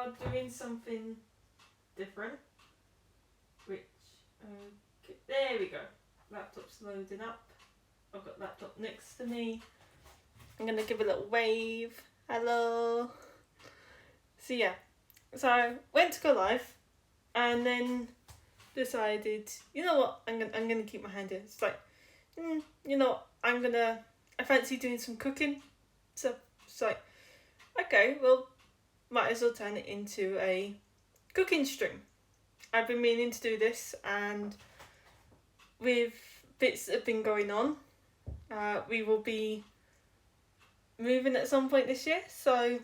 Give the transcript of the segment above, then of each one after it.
are doing something different, which, okay, there we go. Laptop's loading up. I've got laptop next to me. I'm gonna give a little wave. Hello. So yeah, so I went to go live, and then decided, you know what, I'm gonna keep my hand in. It's like, you know, I fancy doing some cooking. So it's like, okay, well, might as well turn it into a cooking stream. I've been meaning to do this, and with bits that have been going on, we will be moving at some point this year, so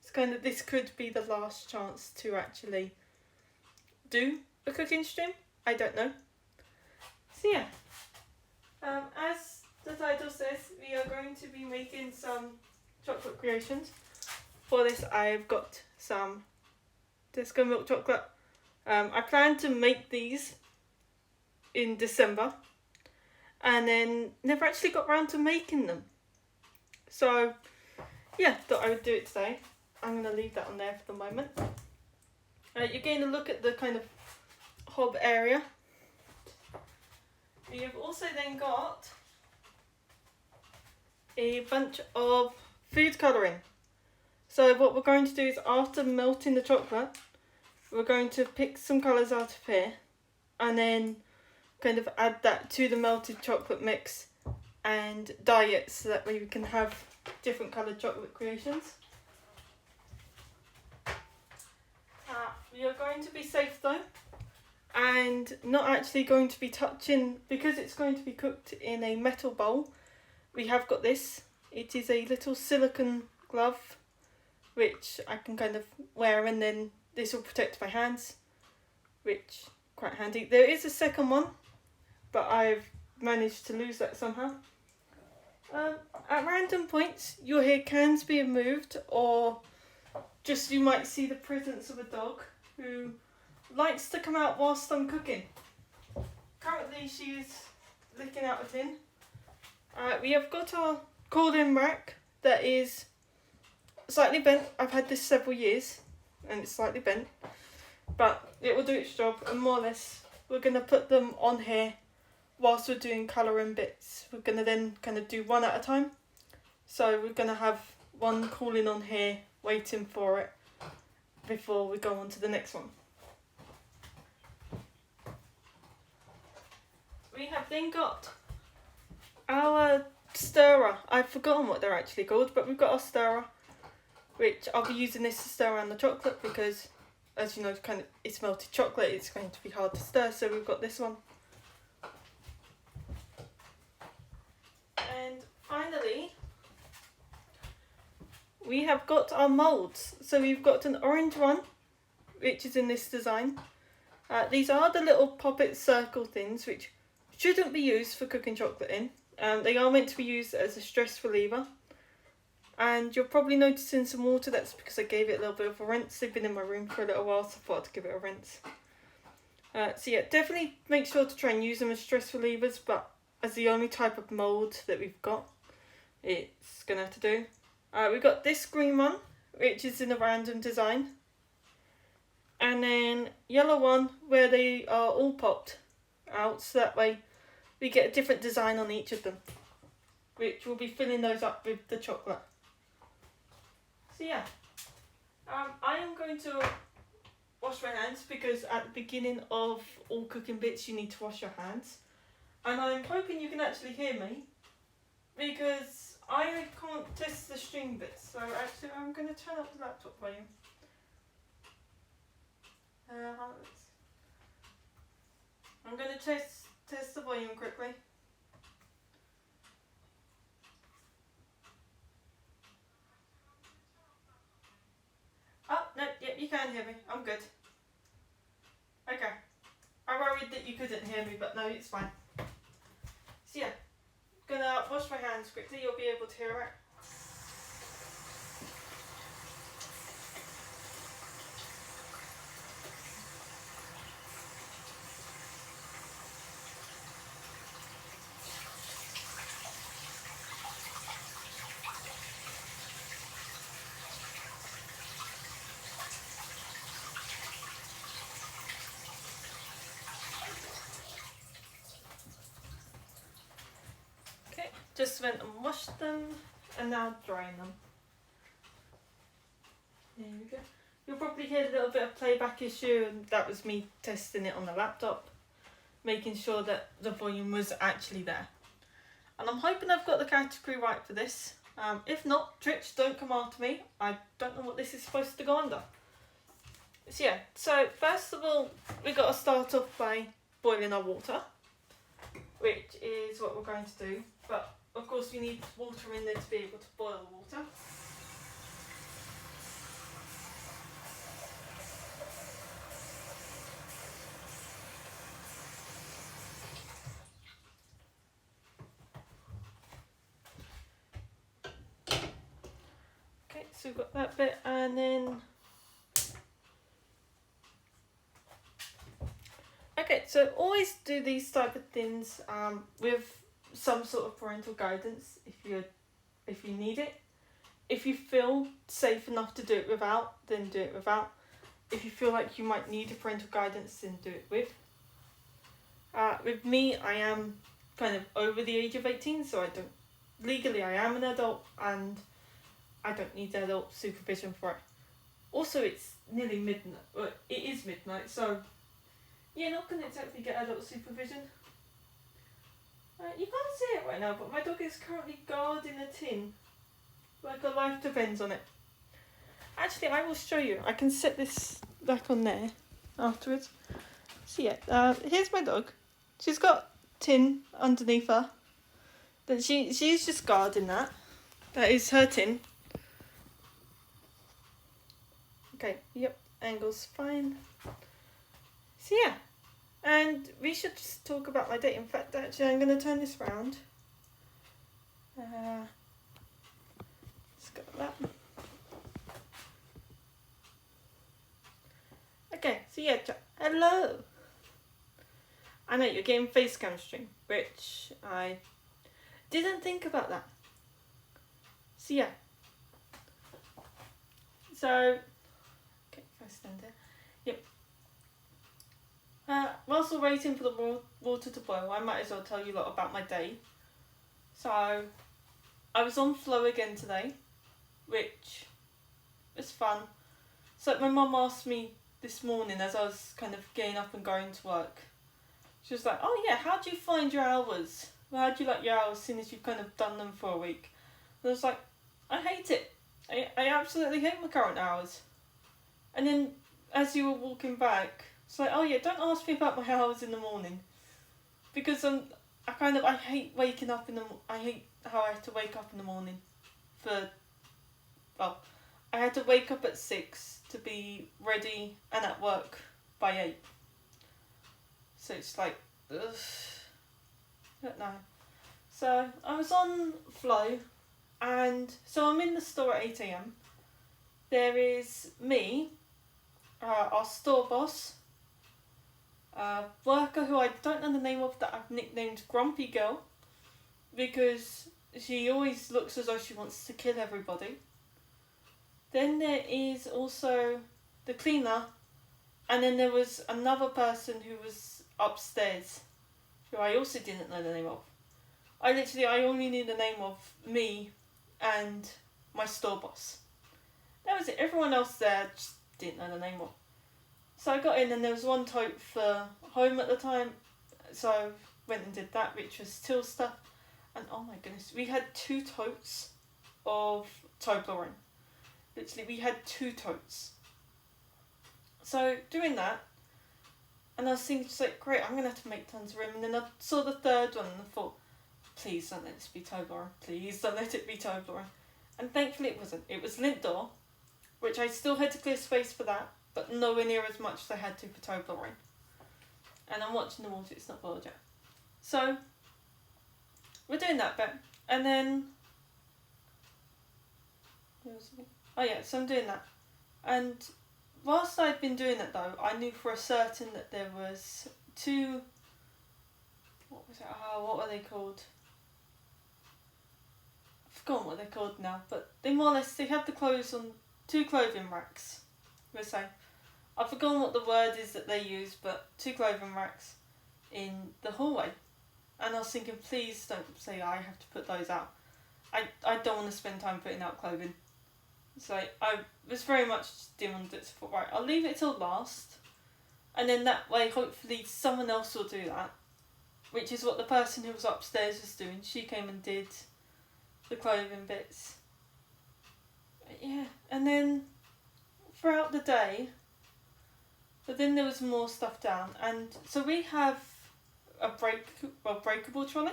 it's kind of, this could be the last chance to actually do a cooking stream. I don't know. So yeah, as the title says, we are going to be making some chocolate creations. For this, I've got some Disco milk chocolate. I plan to make these in December, and then never actually got around to making them. So yeah, thought I would do it today. I'm going to leave that on there for the moment. You're getting a look at the kind of hob area. You've also then got a bunch of food colouring. So what we're going to do is, after melting the chocolate, we're going to pick some colours out of here and then kind of add that to the melted chocolate mix and dye it, so that way we can have different coloured chocolate creations. We are going to be safe though, and not actually going to be touching, because it's going to be cooked in a metal bowl. We have got this. It is a little silicone glove which I can kind of wear, and then this will protect my hands, which quite handy. There is a second one, but I've managed to lose that somehow. At random points you'll hear cans being moved, or just you might see the presence of a dog who likes to come out whilst I'm cooking. Currently she's licking out a tin. We have got our cooling rack that is slightly bent. I've had this several years and it's slightly bent, but it will do its job, and more or less we're going to put them on here whilst we're doing colouring bits. We're going to then kind of do one at a time. So we're going to have one cooling on here waiting for it before we go on to the next one. We have then got our stirrer. I've forgotten what they're actually called, but we've got our stirrer, which I'll be using this to stir around the chocolate, because as you know, kind of, it's melted chocolate, it's going to be hard to stir, so we've got this one. And finally, we have got our moulds. So we've got an orange one, which is in this design. These are the little poppet circle things, which shouldn't be used for cooking chocolate in. They are meant to be used as a stress reliever. And you're probably noticing some water. That's because I gave it a little bit of a rinse. They've been in my room for a little while, so I thought I'd give it a rinse. So yeah, definitely make sure to try and use them as stress relievers, but as the only type of mould that we've got, it's going to have to do. We've got this green one, which is in a random design. And then yellow one, where they are all popped out, so that way we get a different design on each of them, which we'll be filling those up with the chocolate. So yeah, I am going to wash my hands, because at the beginning of all cooking bits you need to wash your hands. And I'm hoping you can actually hear me, because I can't test the string bits. So actually I'm going to turn up the laptop volume. I'm going to test the volume quickly. Oh, no, yep, you can hear me. I'm good. Okay. I worried that you couldn't hear me, but no, it's fine. So yeah, gonna wash my hands quickly, you'll be able to hear it. just went and washed them and now drying them. There we go. You'll probably hear a little bit of playback issue, and that was me testing it on the laptop, making sure that the volume was actually there. And I'm hoping I've got the category right for this. If not, Twitch, don't come after me. I don't know what this is supposed to go under. So yeah, so first of all, we got to start off by boiling our water, which is what we're going to do. But of course we need water in there to be able to boil the water. Okay, so we've got that bit, and then okay, so always do these type of things with some sort of parental guidance if you need it. If you feel safe enough to do it without, then do it without. If you feel like you might need a parental guidance, then do it with. With me, I am kind of over the age of 18, so legally I am an adult and I don't need adult supervision for it. Also, it's nearly midnight. Well, it is midnight, so you're not going to exactly get adult supervision. You can't see it right now, but my dog is currently guarding a tin. Like her life depends on it. Actually, I will show you. I can set this back on there afterwards. So yeah, here's my dog. She's got tin underneath her. Then she's just guarding that. That is her tin. Okay, yep, angle's fine. So yeah, and we should just talk about my day. In fact, actually, I'm going to turn this round. Let's go with that. Okay, so yeah, hello. I know you're getting face cam stream, which I didn't think about that. So yeah. So, okay, if I stand there. Yep. Whilst we're waiting for the water to boil, I might as well tell you a lot about my day. So, I was on flow again today, which was fun. So my mum asked me this morning as I was kind of getting up and going to work. She was like, oh yeah, how do you find your hours? How do you like your hours as soon as you've kind of done them for a week? And I was like, I hate it. I absolutely hate my current hours. And then as you were walking back, it's like, oh yeah, don't ask me about my hours in the morning. Because I hate waking up I hate how I have to wake up in the morning I had to wake up at 6 to be ready and at work by 8. So it's like, ugh, I don't know. So I was on flow, and so I'm in the store at 8 AM. There is me, our store boss, worker who I don't know the name of that I've nicknamed Grumpy Girl, because she always looks as though she wants to kill everybody. Then there is also the cleaner, and then there was another person who was upstairs, who I also didn't know the name of. I only knew the name of me and my store boss. That was it. Everyone else there just didn't know the name of. So I got in, and there was one tote for home at the time, so I went and did that, which was till stuff. And oh my goodness, we had 2 totes of Toblerone. Literally, we had 2 totes. So doing that, and I was thinking, just like, great, I'm going to have to make tons of room. And then I saw the 3rd one, and I thought, please don't let this be Toblerone. Please don't let it be Toblerone. And thankfully it wasn't. It was Lint Door, which I still had to clear space for that, but nowhere near as much as I had to for Toblerone. And I'm watching the water, it's not boiled yet. So, we're doing that bit. And then, oh yeah, so I'm doing that. And whilst I'd been doing it though, I knew for a certain that there was 2, what were they called? I've forgotten what they're called now, but they more or less, they have the clothes on 2 clothing racks, we'll say. I've forgotten what the word is that they use, but 2 clothing racks in the hallway. And I was thinking, please don't say I have to put those out. I don't want to spend time putting out clothing. So I was very much doing it. Right, I'll leave it till last. And then that way, hopefully, someone else will do that. Which is what the person who was upstairs was doing. She came and did the clothing bits. But yeah, and then throughout the day, but then there was more stuff down. And so we have a breakable trolley,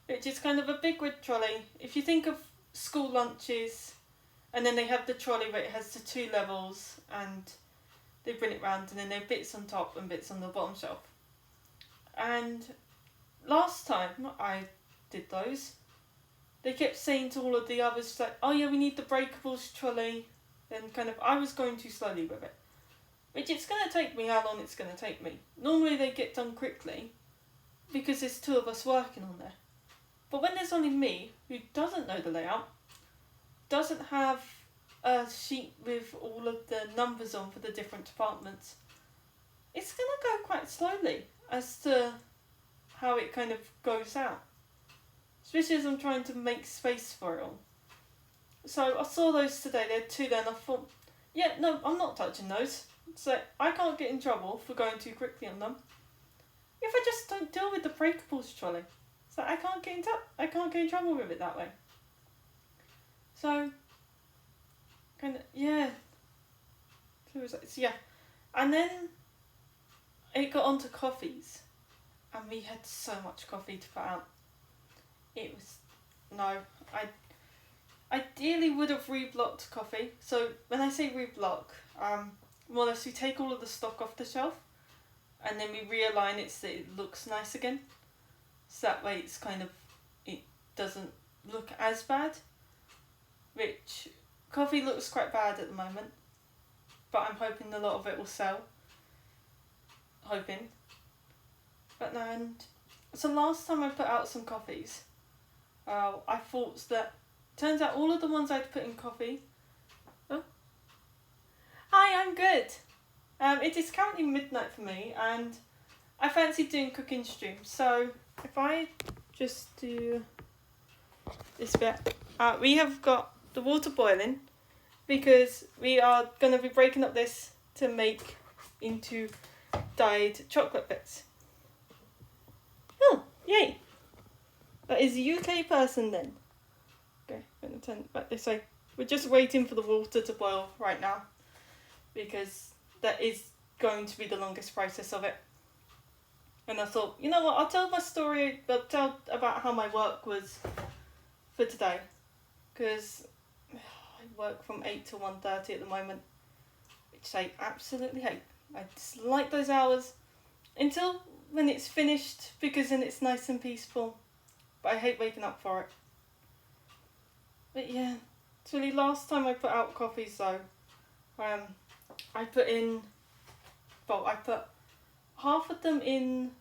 which is kind of a big red trolley. If you think of school lunches, and then they have the trolley where it has the 2 levels, and they bring it round, and then there are bits on top and bits on the bottom shelf. And last time I did those, they kept saying to all of the others, like, oh yeah, we need the breakables trolley. Then kind of, I was going too slowly with it. Which it's going to take me how long it's going to take me. Normally they get done quickly, because there's 2 of us working on there. But when there's only me, who doesn't know the layout, doesn't have a sheet with all of the numbers on for the different departments, it's going to go quite slowly as to how it kind of goes out. Especially as I'm trying to make space for it all. So I saw those today, there are 2 there, and I thought, yeah, no, I'm not touching those. So I can't get in trouble for going too quickly on them. If I just don't deal with the breakables trolley. So I can't get in trouble with it that way. So, kind of, yeah. So yeah. And then it got onto coffees. And we had so much coffee to put out. It was, no, I ideally would have reblocked coffee. So when I say reblock, more or less we take all of the stock off the shelf and then we realign it so it looks nice again. So that way it's kind of, it doesn't look as bad. Which, coffee looks quite bad at the moment. But I'm hoping a lot of it will sell. Hoping. But no, and so last time I put out some coffees, I thought that, turns out all of the ones I'd put in coffee. Oh. Hi, I'm good. It is currently midnight for me, and I fancy doing cooking streams. So if I just do this bit, we have got the water boiling because we are going to be breaking up this to make into dyed chocolate bits. Oh, yay! That is a UK person then. Okay, I'm going to turn it back this way. We're just waiting for the water to boil right now because that is going to be the longest process of it. And I thought, you know what, I'll tell my story, I'll tell about how my work was for today. Because I work from 8 to 1:30 at the moment, which I absolutely hate. I dislike those hours until when it's finished, because then it's nice and peaceful. But I hate waking up for it. But yeah, it's really last time I put out coffees though, I put half of them in,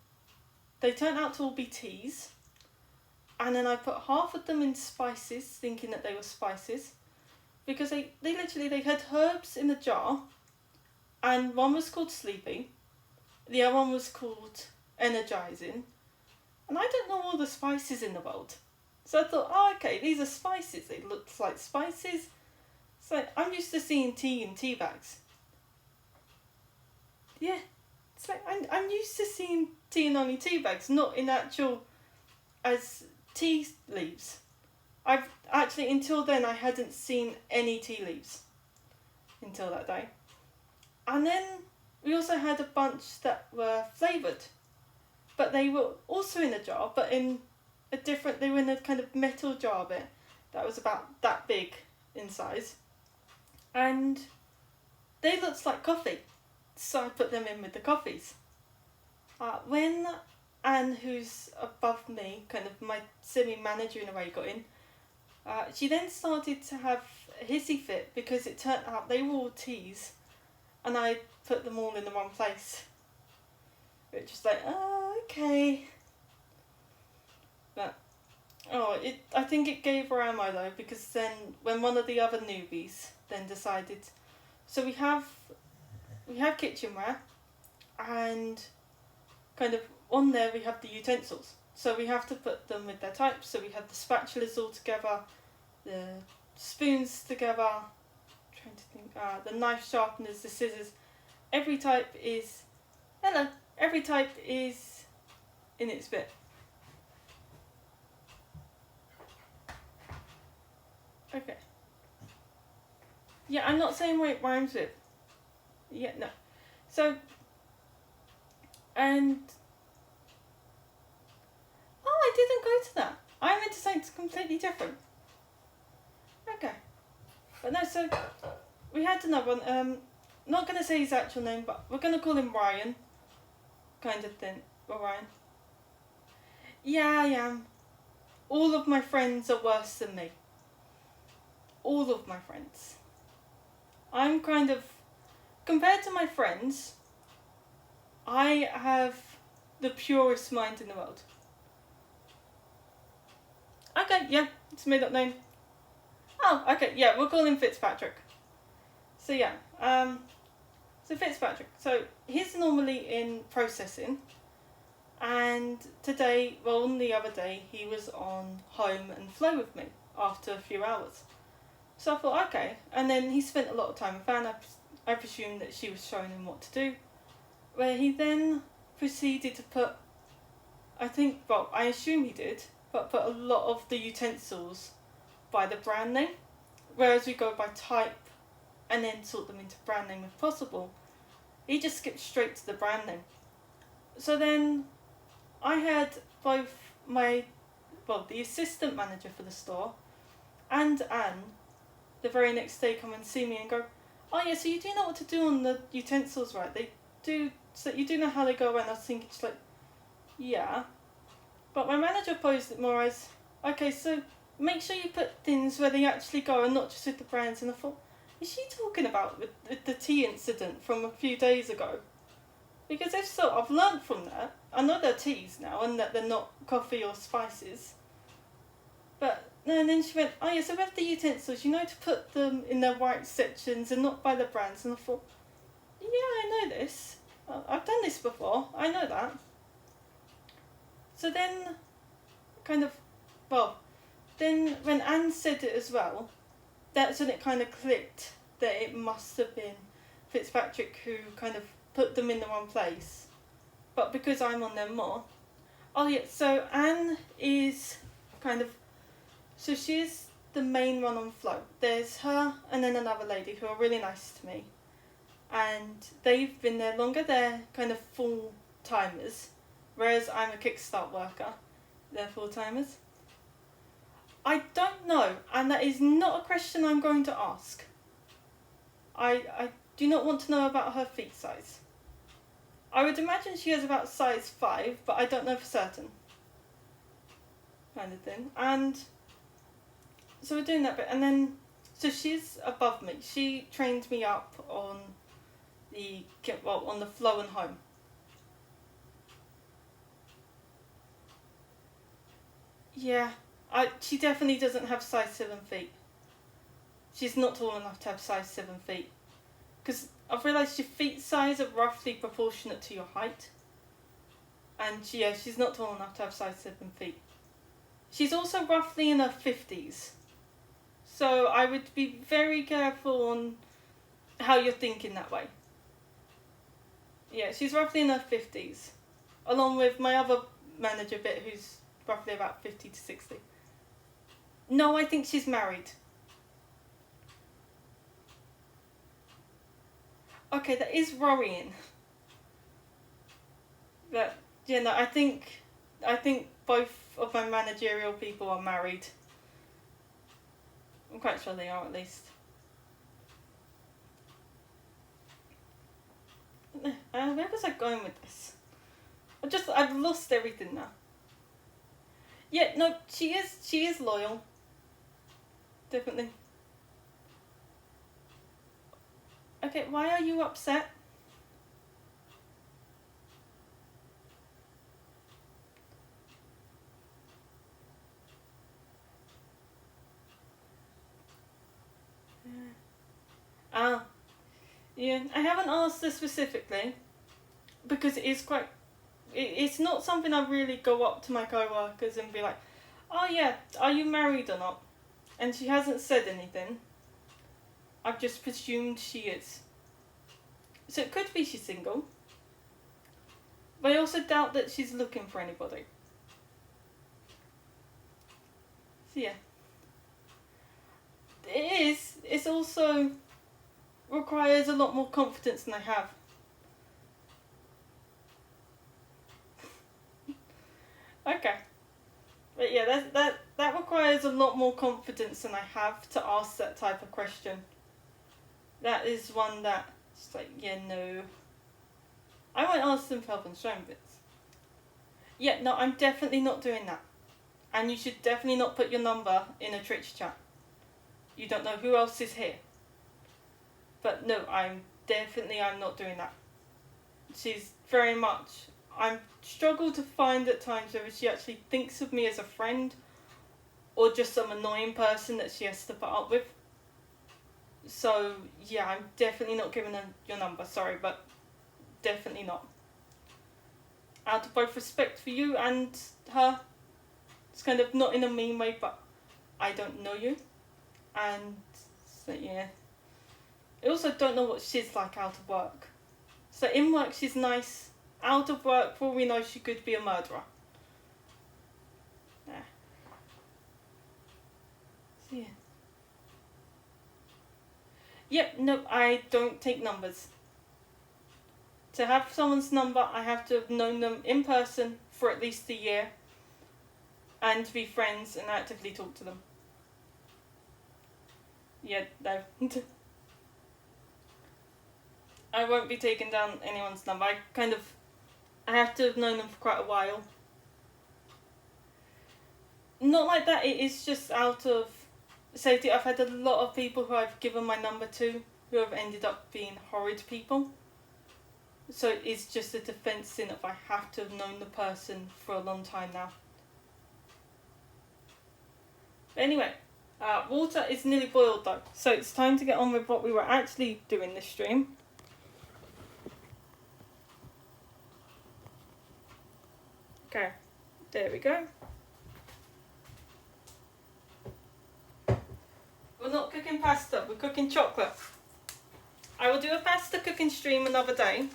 they turned out to all be teas. And then I put half of them in spices, thinking that they were spices. Because they had herbs in a jar. And one was called Sleepy. The other one was called Energizing. And I don't know all the spices in the world. So I thought, oh, okay, these are spices. They look like spices. So I'm used to seeing tea in tea bags. Yeah. It's like, I'm used to seeing tea in only tea bags, not in actual, as tea leaves. I've actually, until then, I hadn't seen any tea leaves. Until that day. And then we also had a bunch that were flavoured. But they were also in a jar, but in a different, they were in a kind of metal jar bit that was about that big in size. And they looked like coffee. So I put them in with the coffees. When Anne, who's above me, kind of my semi-manager in a way, got in, she then started to have a hissy fit because it turned out they were all teas and I put them all in the wrong place. Which was like, oh, okay. But, I think it gave her ammo though, because then when one of the other newbies then decided, so we have kitchenware, and kind of on there we have the utensils. So we have to put them with their types. So we have the spatulas all together, the spoons together, trying to think, the knife sharpeners, the scissors. Every type is in its bit. Okay. Yeah, I'm not saying what it rhymes with. Yeah, no. So, and I didn't go to that. I meant to say it's completely different. Okay. But no, so we had another one. Not going to say his actual name, but we're going to call him Ryan. Kind of thing. Well, Ryan. Yeah, I am. All of my friends are worse than me. All of my friends. I'm kind of... Compared to my friends, I have the purest mind in the world. Okay, yeah, it's a made up name. Oh, okay, yeah, we'll call him Fitzpatrick. So yeah, so Fitzpatrick. So he's normally in processing, and today, well, on the other day, he was on home and flow with me after a few hours. So I thought, okay, and then he spent a lot of time with Van. I presumed that she was showing him what to do, where he then proceeded to put, I assume he did, but put a lot of the utensils by the brand name, whereas we go by type and then sort them into brand name if possible. He just skipped straight to the brand name. So then I had both the assistant manager for the store and Anne the very next day come and see me and go, oh yeah, so you do know what to do on the utensils, right? They do, so you do know how they go around. I was thinking, just like, yeah. But my manager posed it more as, okay, so make sure you put things where they actually go and not just with the brands. And I thought, is she talking about with the tea incident from a few days ago? Because if so, I've learnt from that. I know they're teas now and that they're not coffee or spices. But no, and then she went, oh yeah, so with the utensils, you know to put them in their right sections and not by the brands. And I thought, yeah, I know this. I've done this before. I know that. So then, then when Anne said it as well, that's when it kind of clicked that it must have been Fitzpatrick who kind of put them in the wrong place. But because I'm on them more. Oh yeah, so Anne is so she's the main one on flow. There's her and then another lady who are really nice to me. And they've been there longer, they're kind of full timers. Whereas I'm a kickstart worker, they're full timers. I don't know, and that is not a question I'm going to ask. I do not want to know about her feet size. I would imagine she has about size 5, but I don't know for certain. Kind of thing. And so we're doing that bit, and then, so she's above me. She trained me up on on the flow and home. Yeah, she definitely doesn't have size 7 feet. She's not tall enough to have size 7 feet. Because I've realised your feet size are roughly proportionate to your height. And she's not tall enough to have size 7 feet. She's also roughly in her 50s. So I would be very careful on how you're thinking that way. Yeah, she's roughly in her 50s. Along with my other manager bit who's roughly about 50 to 60. No, I think she's married. Okay, that is worrying. But I think both of my managerial people are married. I'm quite sure they are, at least. Where was I going with this? I've lost everything now. Yeah, no, she is loyal. Definitely. Okay, why are you upset? Yeah, I haven't asked her specifically because it is quite It's not something I really go up to my co-workers and be like, oh yeah, are you married or not? And she hasn't said anything. I've just presumed she is. So it could be she's single. But I also doubt that she's looking for anybody. So yeah. It's also requires a lot more confidence than I have. Okay. But yeah, that requires a lot more confidence than I have to ask that type of question. That is one that it's like, yeah, no. I won't ask them for help on showing bits. Yeah, no, I'm definitely not doing that. And you should definitely not put your number in a Twitch chat. You don't know who else is here. But no, I'm not doing that. She's very much... I struggle to find at times whether she actually thinks of me as a friend or just some annoying person that she has to put up with. So, yeah, I'm definitely not giving her your number. Sorry, but definitely not. Out of both respect for you and her. It's kind of not in a mean way, but I don't know you. And, so yeah. I also don't know what she's like out of work. So in work she's nice. Out of work, for all we know, she could be a murderer. Yeah. So yeah. Yep, no, I don't take numbers. To have someone's number, I have to have known them in person for at least a year and to be friends and actively talk to them. Yeah, no. I won't be taking down anyone's number. I have to have known them for quite a while. Not like that, it is just out of safety. I've had a lot of people who I've given my number to who have ended up being horrid people. So it's just a defence in if I have to have known the person for a long time now. But anyway, water is nearly boiled though, so it's time to get on with what we were actually doing this stream. Okay, there we go. We're not cooking pasta, we're cooking chocolate. I will do a pasta cooking stream another day.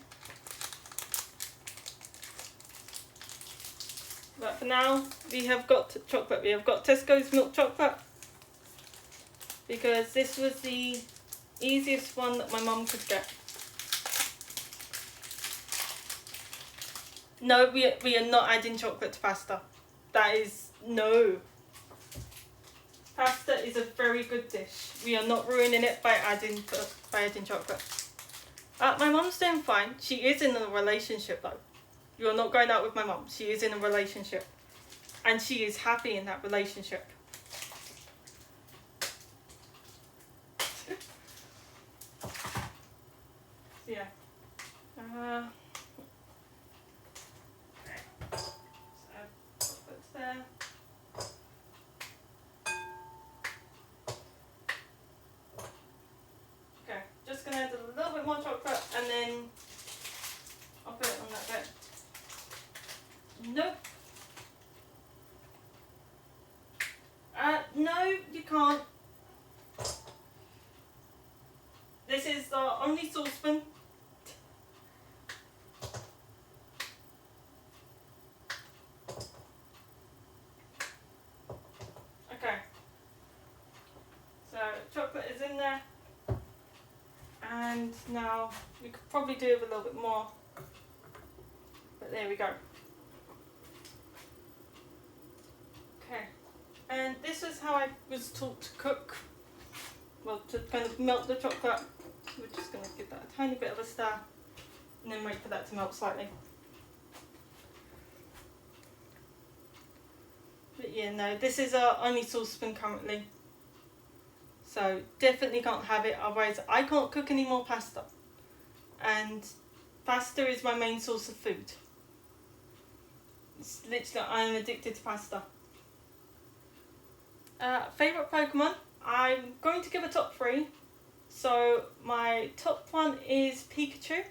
But for now, we have got chocolate. We have got Tesco's milk chocolate. Because this was the easiest one that my mum could get. No, we are not adding chocolate to pasta. That is, no. Pasta is a very good dish. We are not ruining it by adding chocolate. My mum's doing fine. She is in a relationship though. You are not going out with my mum. She is in a relationship. And she is happy in that relationship. Yeah. So chocolate's there. Okay, just gonna add a little bit more chocolate and then I'll put it on that bit. Nope. No, you can't. This is the only saucepan. Okay. So chocolate is in there. And now we could probably do with a little bit more. But there we go. Okay. And this is how I was taught to cook. Well, to kind of melt the chocolate. We're just going to give that a tiny bit of a stir and then wait for that to melt slightly. But yeah, no, this is our only saucepan currently. So definitely can't have it, otherwise I can't cook any more pasta. And pasta is my main source of food. It's literally, I'm addicted to pasta. Favourite Pokemon? I'm going to give a top 3. So my top one is Pikachu,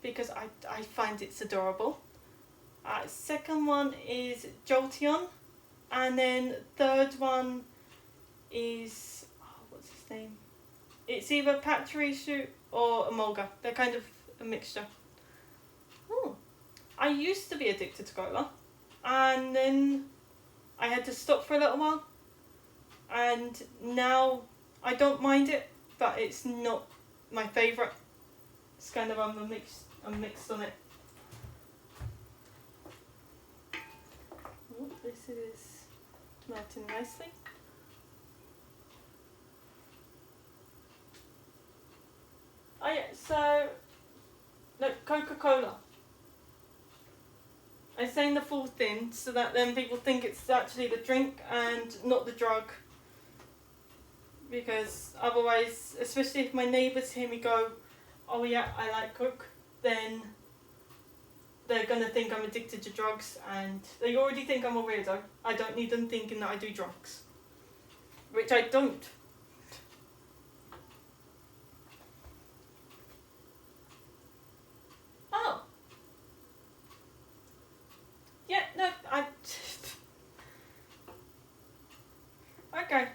because I find it's adorable. Second one is Jolteon, and then third one is what's his name? It's either Pachirisu or Emolga. They're kind of a mixture. I used to be addicted to cola, and then I had to stop for a little while, and now I don't mind it, but it's not my favourite. It's kind of I'm mixed on it. Oh, this is melting nicely. Oh yeah, so no, Coca-Cola. I'm saying the full thing so that then people think it's actually the drink and not the drug. Because otherwise, especially if my neighbours hear me go, oh yeah, I like Coke, then they're going to think I'm addicted to drugs, and they already think I'm a weirdo. I don't need them thinking that I do drugs. Which I don't. Oh. Yeah, no, I... Okay.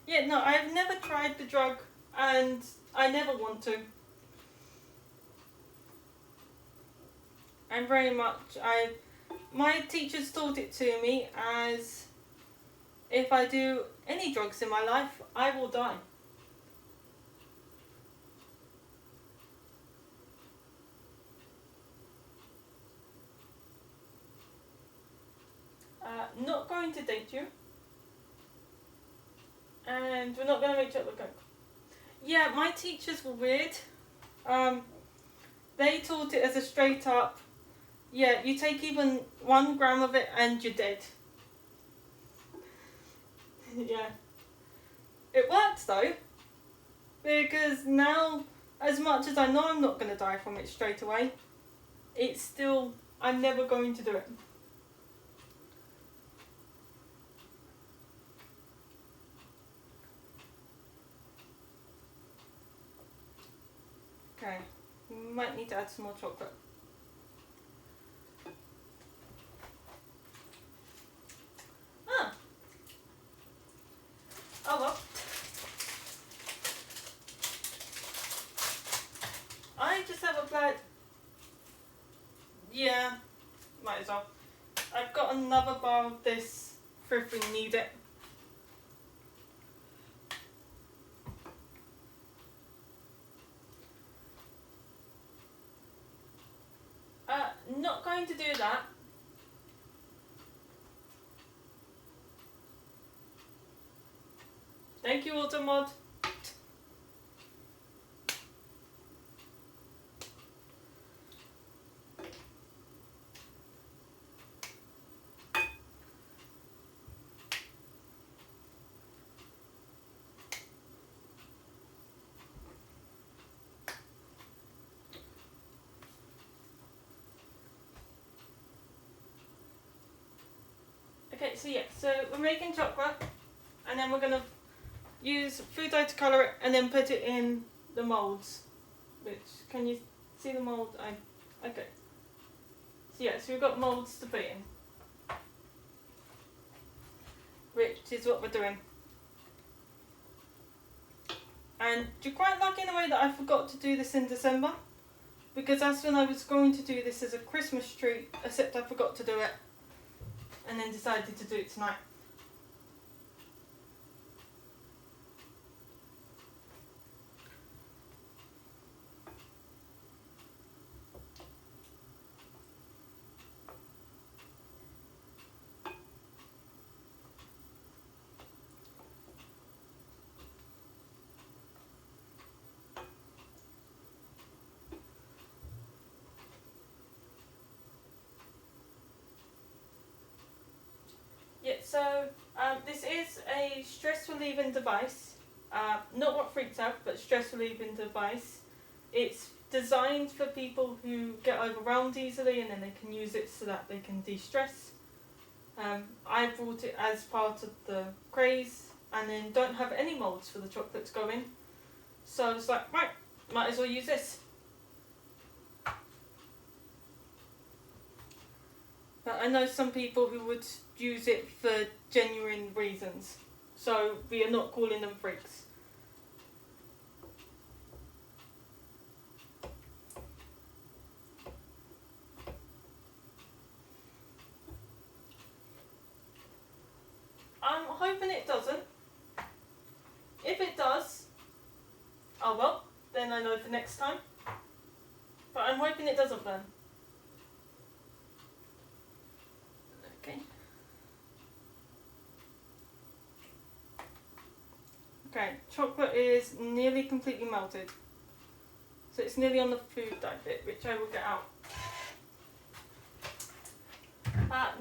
Yeah, no, I've never tried the drug, and I never want to. And very much, my teachers taught it to me as if I do any drugs in my life, I will die. Not going to date you. And we're not going to make chocolate Coke. Yeah, my teachers were weird. They taught it as a straight up, yeah, you take even 1 gram of it and you're dead. Yeah. It works though. Because now, as much as I know I'm not going to die from it straight away, it's still, I'm never going to do it. Okay, might need to add some more chocolate. Ah. Oh well. I just have a bad... Yeah, might as well. I've got another bar of this for if we need it. Not going to do that. Thank you, Automod. Okay, so yeah, so we're making chocolate, and then we're going to use food dye to colour it, and then put it in the moulds. Which, can you see the mould? Okay. So yeah, so we've got moulds to put in. Which is what we're doing. And you're quite lucky in a way that I forgot to do this in December. Because that's when I was going to do this as a Christmas treat, except I forgot to do it. And then decided to do it tonight. Yeah, so this is a stress relieving device. Not what freaks out, but stress relieving device. It's designed for people who get overwhelmed easily, and then they can use it so that they can de-stress. I bought it as part of the craze, and then don't have any moulds for the chocolate to go in. So I was like, right, might as well use this. But I know some people who would use it for genuine reasons. So we are not calling them freaks. I'm hoping it doesn't. If it does, oh well, then I know for next time. But I'm hoping it doesn't burn. Okay. Okay, chocolate is nearly completely melted. So it's nearly on the food dye bit, which I will get out.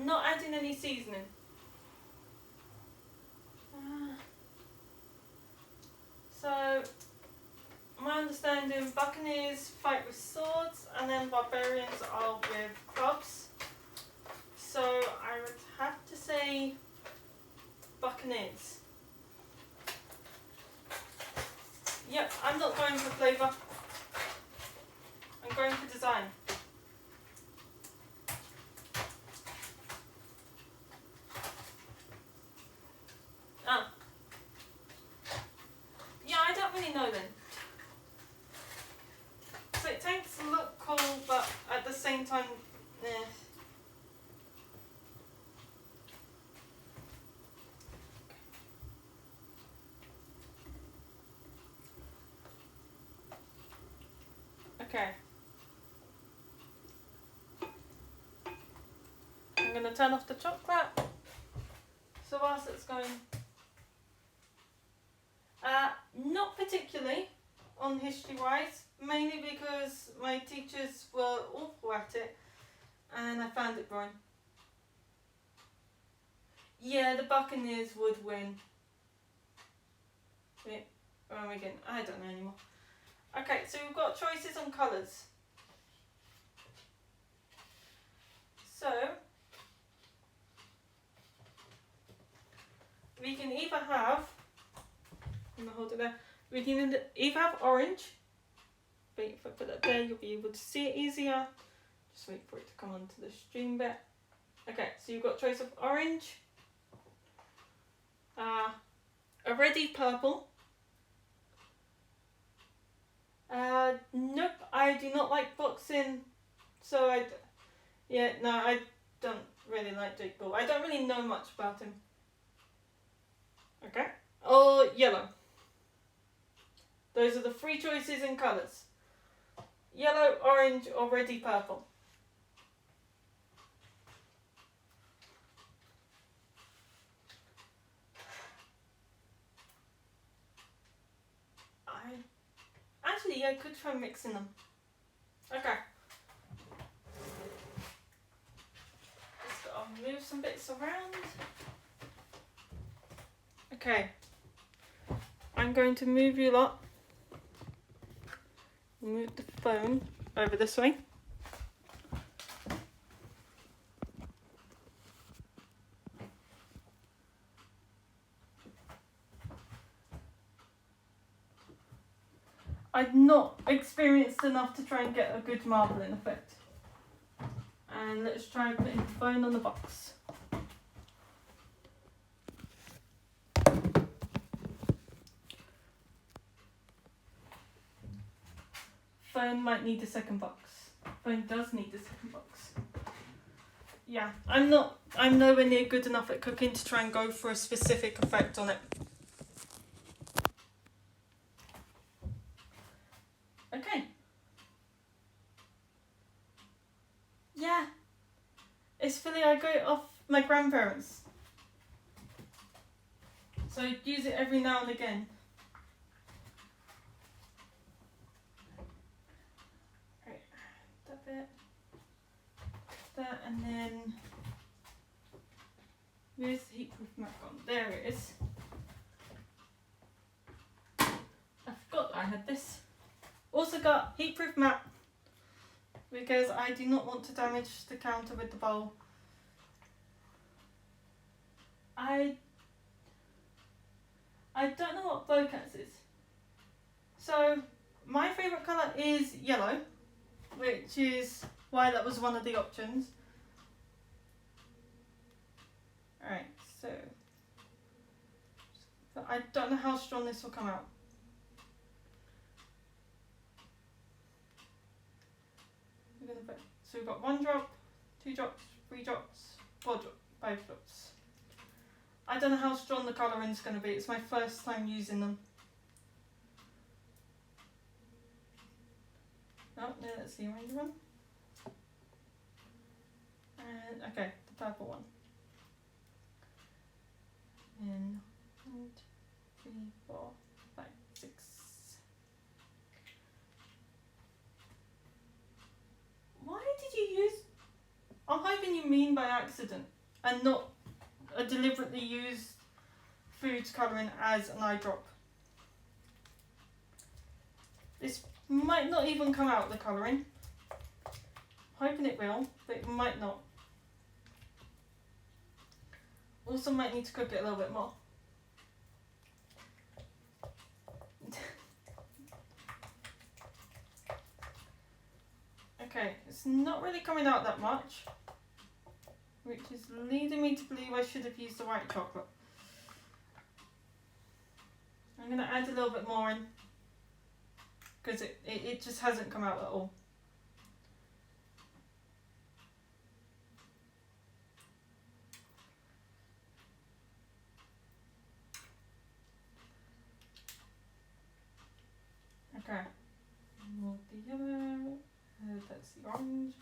Not adding any seasoning. So, my understanding, buccaneers fight with swords, and then barbarians are with clubs. So I would have to say buccaneers. Yep, I'm not going for flavour. I'm going for design. Ah. Yeah, I don't really know then. So it tends to look cool, but at the same time, eh. Okay. I'm going to turn off the chocolate. So whilst it's going... not particularly on history-wise, mainly because my teachers were awful at it and I found it boring. Yeah, the Buccaneers would win. Wait, where am I going? I don't know anymore. Okay, so we've got choices on colours. So, we can either have, I'm going to hold it there, we can either have orange. Wait, if I put that there, you'll be able to see it easier. Just wait for it to come onto the stream bit. Okay, so you've got choice of orange, a reddy purple. Nope, I do not like boxing, so I don't really like Jake Paul. I don't really know much about him. Okay, or yellow. Those are the three choices in colours. Yellow, orange, or reddy purple. Actually, I could try mixing them. Okay. Just gotta move some bits around. Okay. I'm going to move you lot. Move the phone over this way. I've not experienced enough to try and get a good marbling effect. And let's try putting the phone on the box. Phone might need a second box. Phone does need a second box. Yeah, I'm nowhere near good enough at cooking to try and go for a specific effect on it. Okay. Yeah. It's Philly, I got it off my grandparents. So I use it every now and again. Right, that bit. That, and then where's the heat-proof mat gone? There it is. I forgot I had this. Also got heat-proof mat because I do not want to damage the counter with the bowl. I don't know what Bocats is. So my favourite colour is yellow, which is why that was one of the options. Alright, so I don't know how strong this will come out. We're gonna put, so we've got 1 drop, 2 drops, 3 drops, 4 drops, 5 drops. I don't know how strong the colouring's going to be. It's my first time using them. Oh, no, that's the orange one. And, okay, the purple one. And 1, 2, 3, 4, 5, 6. Why did you use... I'm hoping you mean by accident and not a deliberately used foods colouring as an eye drop. This might not even come out, the colouring. Hoping it will, but it might not. Also might need to cook it a little bit more. Okay, it's not really coming out that much, which is leading me to believe I should have used the white chocolate. I'm going to add a little bit more in, because it just hasn't come out at all. Okay, more the yellow, that's the orange,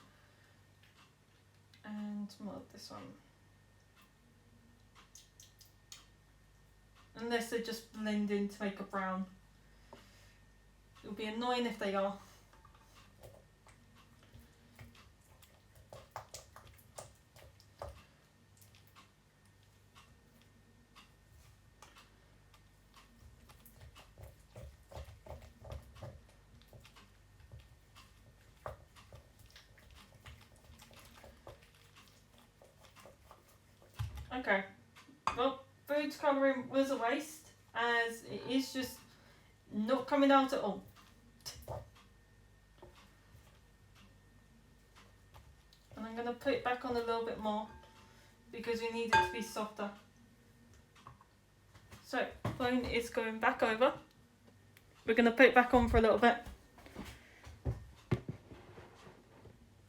and more of this one. Unless they just blend in to make a brown. It would be annoying if they are. Okay, well, foods colouring was a waste, as it is just not coming out at all. And I'm going to put it back on a little bit more, because we need it to be softer. So, phone is going back over. We're going to put it back on for a little bit.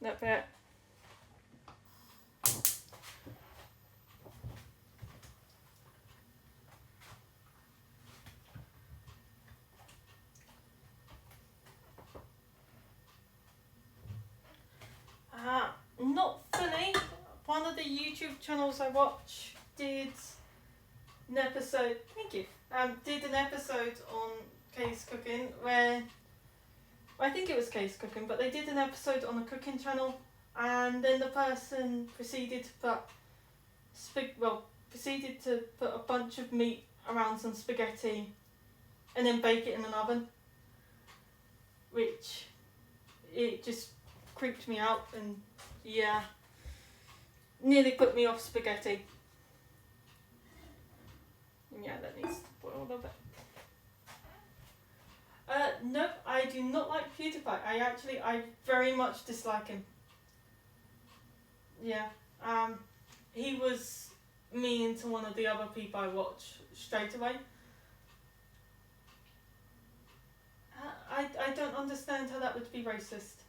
That bit. Not fully. One of the YouTube channels I watch did an episode. Thank you. Did an episode on Kay's cooking where I think it was Kay's cooking, but they did an episode on a cooking channel, and then the person proceeded to put a bunch of meat around some spaghetti, and then bake it in an oven, which it just creeped me out, and yeah, nearly put me off spaghetti. And yeah, that needs to boil a little bit. Nope, I do not like PewDiePie. I very much dislike him. Yeah, he was mean to one of the other people I watch straight away. I don't understand how that would be racist.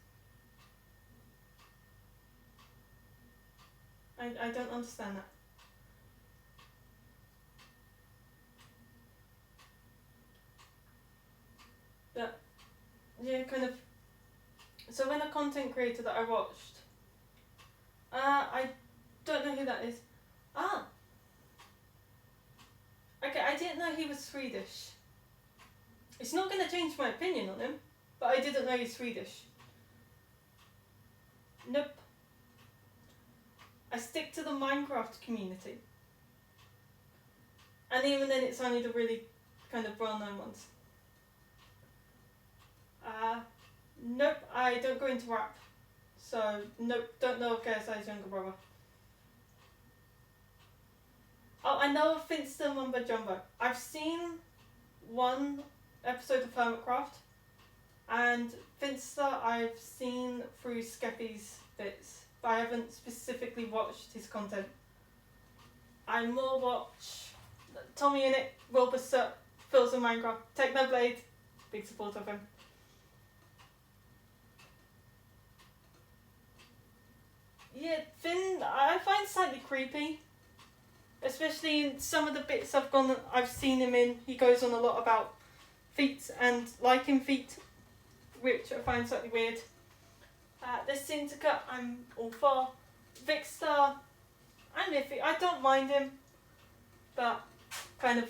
I don't understand that. But, yeah, kind of. So when a content creator that I watched, I don't know who that is. Okay, I didn't know he was Swedish. It's not going to change my opinion on him, but I didn't know he's Swedish. Nope. I stick to the Minecraft community. And even then it's only the really kind of well-known ones. Nope, I don't go into rap. So, nope, don't know of KSI's younger brother. Oh, I know of Finster Mumbo Jumbo. I've seen one episode of Hermitcraft, and Finster I've seen through Skeppy's bits, but I haven't specifically watched his content. I more watch Tommy in it, Wilbur, Phil's in Minecraft, Technoblade, big supporter of him. Yeah, Finn, I find slightly creepy. Especially in some of the bits I've seen him in. He goes on a lot about feet and liking feet, which I find slightly weird. The Syndicate, I'm all for. Vicstar, I'm iffy. I don't mind him, but kind of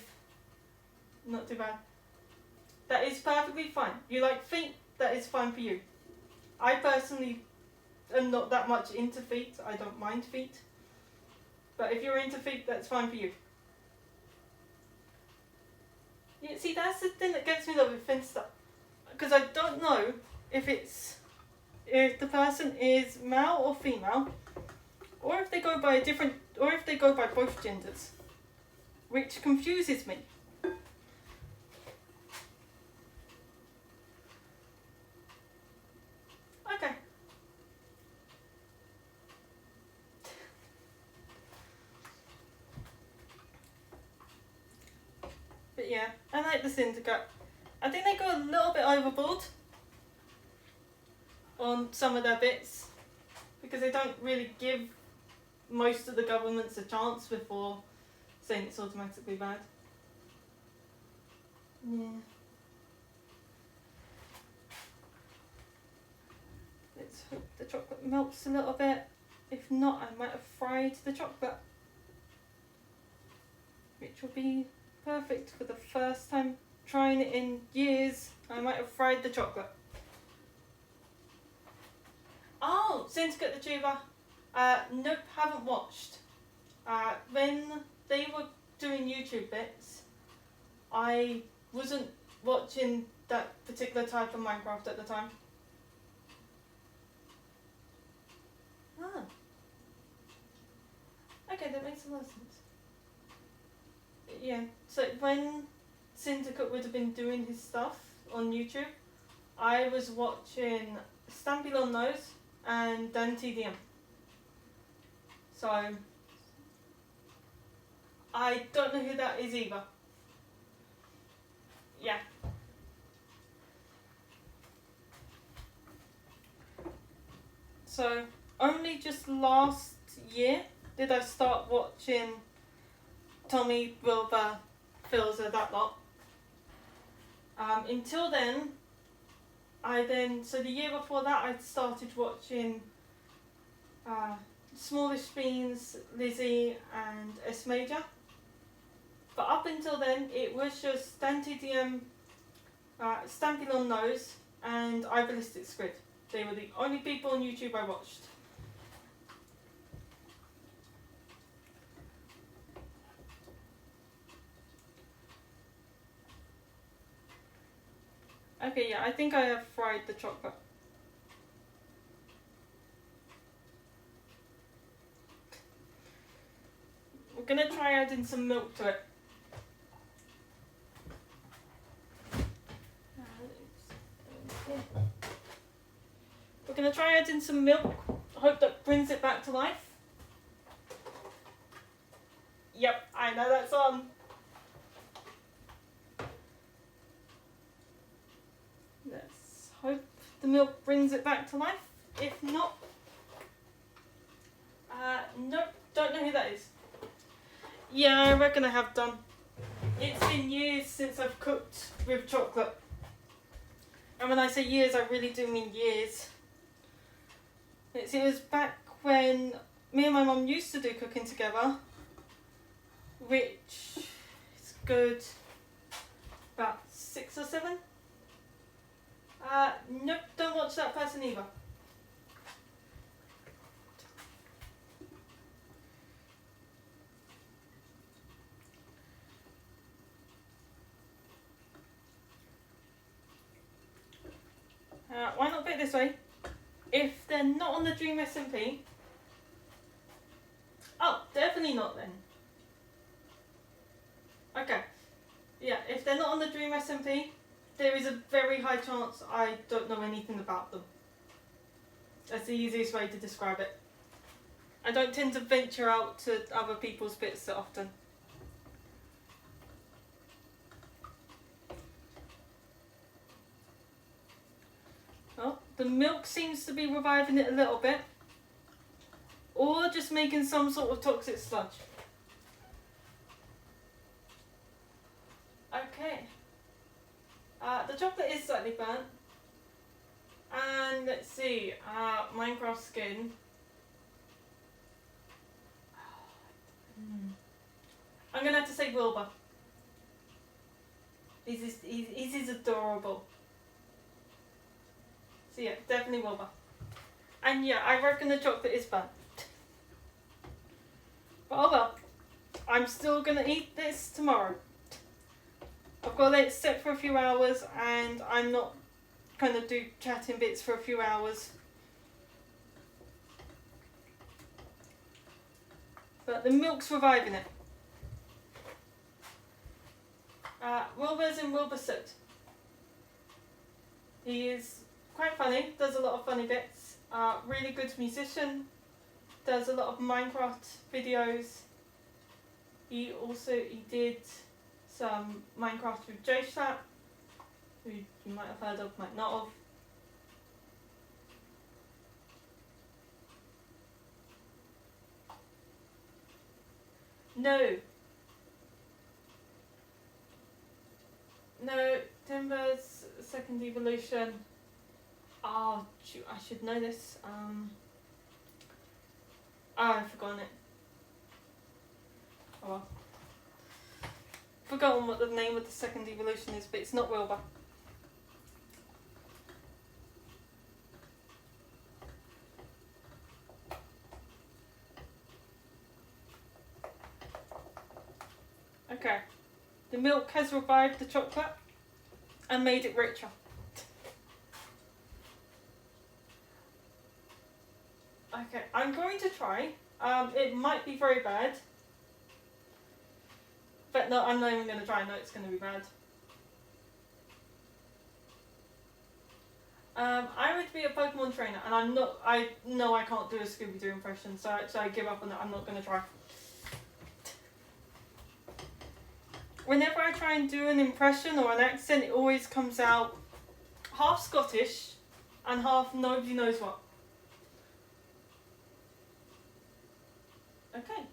not too bad. That is perfectly fine. You like feet, that is fine for you. I personally am not that much into feet. I don't mind feet. But if you're into feet, that's fine for you. Yeah, see, that's the thing that gets me though with Finsta. Because I don't know if the person is male or female, or if they go by both genders, which confuses me. Okay. But yeah, I like the Syndicate. I think they go a little bit overboard on some of their bits, because they don't really give most of the governments a chance before saying it's automatically bad. Yeah. Let's hope the chocolate melts a little bit. If not, I might have fried the chocolate, which will be perfect for the first time trying it in years. I might have fried the chocolate. Oh, Syndicate the Tuber. Nope, haven't watched. When they were doing YouTube bits, I wasn't watching that particular type of Minecraft at the time. Ah. Okay, that makes a lot of sense. Yeah, so when Syndicate would have been doing his stuff on YouTube, I was watching Stampy Long Nose and Dan TDM. So I don't know who that is either. Yeah. So only just last year did I start watching Tommy, Wilbur, Philza, that lot. Until then, so the year before that, I started watching Smallish Beans, Lizzie, and S Major. But up until then, it was just Dan TDM, Stampy Long Nose, and I Ballistic Squid. They were the only people on YouTube I watched. Okay, yeah, I think I have fried the chocolate. We're gonna try adding some milk to it. We're gonna try adding some milk. Hope that brings it back to life. Yep, I know that's on. Let's hope the milk brings it back to life. If not, nope, don't know who that is. Yeah, I reckon I have done. It's been years since I've cooked with chocolate. And when I say years, I really do mean years. It was back when me and my mum used to do cooking together, which is good about 6 or 7. Nope, don't watch that person either. Why not put it this way? If they're not on the Dream SMP... Oh, definitely not then. Okay. Yeah, if they're not on the Dream SMP, there is a very high chance I don't know anything about them. That's the easiest way to describe it. I don't tend to venture out to other people's bits so often. Well, the milk seems to be reviving it a little bit. Or just making some sort of toxic sludge. Okay. The chocolate is slightly burnt. And let's see, Minecraft skin. I'm gonna have to say Wilbur. He's adorable. So yeah, definitely Wilbur. And yeah, I reckon the chocolate is burnt. But oh well, I'm still gonna eat this tomorrow. I've got to let it sit for a few hours, and I'm not gonna do chatting bits for a few hours. But the milk's reviving it. Wilbur's in Wilbur suit. He is quite funny, does a lot of funny bits, really good musician, does a lot of Minecraft videos. He did some Minecraft with JShat, who you might have heard of, might not have. No, Timber's second evolution. Oh, shoot, I should know this. I've forgotten it. Oh well. Forgotten what the name of the second evolution is, but it's not Wilbur. Okay. The milk has revived the chocolate and made it richer. Okay, I'm going to try. It might be very bad. But no, I'm not even going to try. I know it's going to be bad. I would be a Pokemon trainer, and I'm not. I know I can't do a Scooby-Doo impression, so actually I give up on that. I'm not going to try. Whenever I try and do an impression or an accent, it always comes out half Scottish and half nobody knows what. Okay.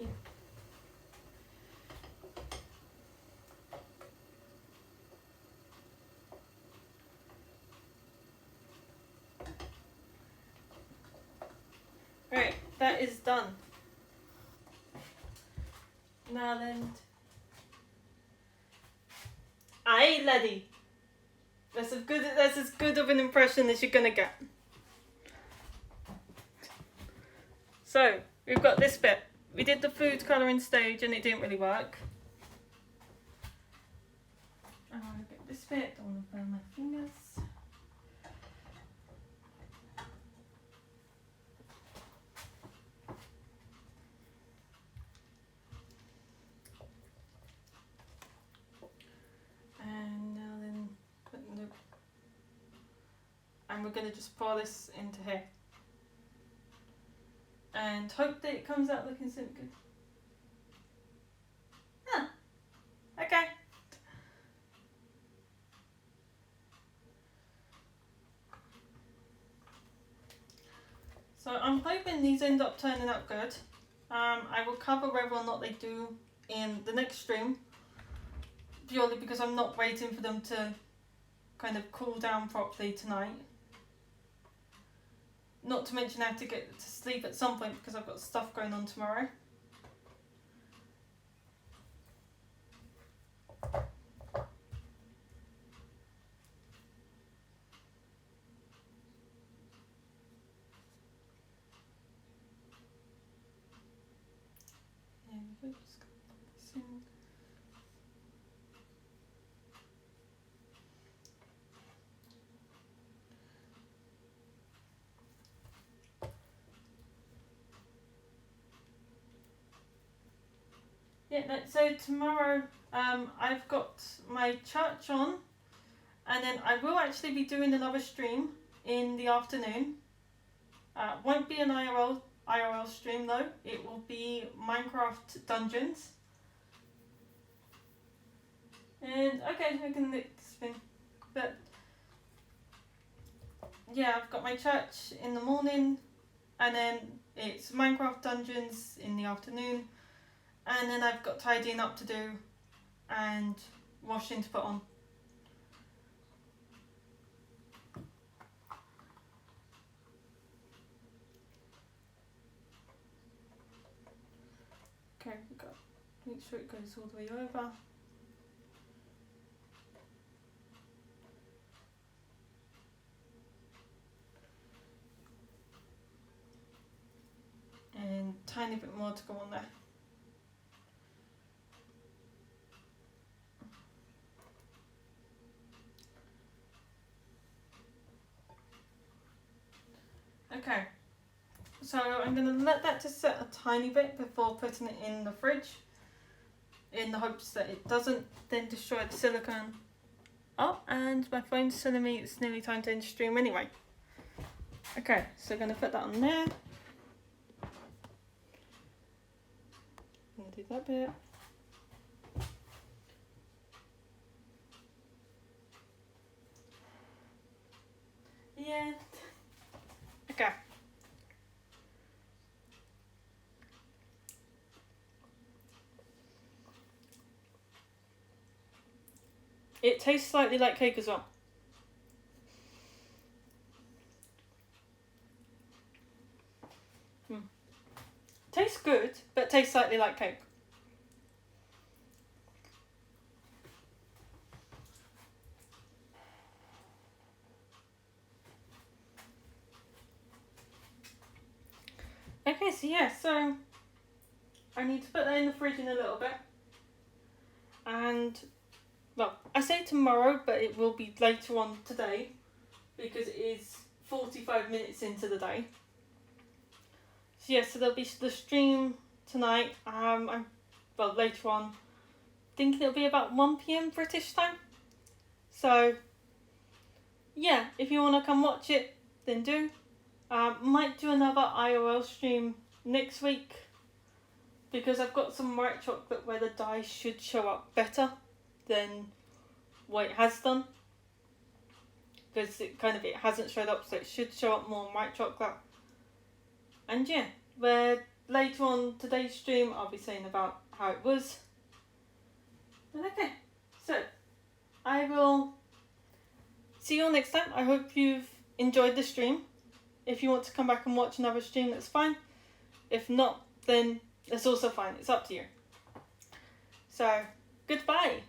Yeah. Right, that is done. Now then. Aye, laddie. That's as good of an impression as you're gonna get. So, we've got this bit. We did the food colouring stage and it didn't really work. I'm gonna get this bit, don't want to burn my fingers. And now then, and we're gonna just pour this into here. And hope that it comes out looking so good. Huh. Okay. So I'm hoping these end up turning out good. I will cover whether or not they do in the next stream. Purely because I'm not waiting for them to kind of cool down properly tonight. Not to mention I have to get to sleep at some point because I've got stuff going on tomorrow. There we go, just gonna put this in. Yeah, so tomorrow I've got my church on And then I will actually be doing another stream in the afternoon. Won't be an IRL stream though. It will be Minecraft Dungeons. And okay, I can spin. But yeah, I've got my church in the morning, and then it's Minecraft Dungeons in the afternoon, and then I've got tidying up to do and washing to put on. Okay, we've got make sure it goes all the way over. And tiny bit more to go on there. Okay, so I'm going to let that just set a tiny bit before putting it in the fridge, in the hopes that it doesn't then destroy the silicone. Oh, and my phone's telling me it's nearly time to end stream anyway. Okay, so I'm going to put that on there. I'm going to do that bit. Yeah. Okay. It tastes slightly like cake as well. Tastes good, but tastes slightly like cake. Okay, so yeah, so I need to put that in the fridge in a little bit. And, well, I say tomorrow, but it will be later on today, because it is 45 minutes into the day. So yeah, so there'll be the stream tonight. Well, later on, thinking it'll be about 1 PM British time. So yeah, if you want to come watch it, then do. Might do another IRL stream next week, because I've got some white chocolate where the dye should show up better than what it has done, because it hasn't showed up, so it should show up more in white chocolate. And yeah, where later on today's stream I'll be saying about how it was. But okay, so I will see you all next time. I hope you've enjoyed the stream. If you want to come back and watch another stream, that's fine. If not, then that's also fine. It's up to you. So, goodbye.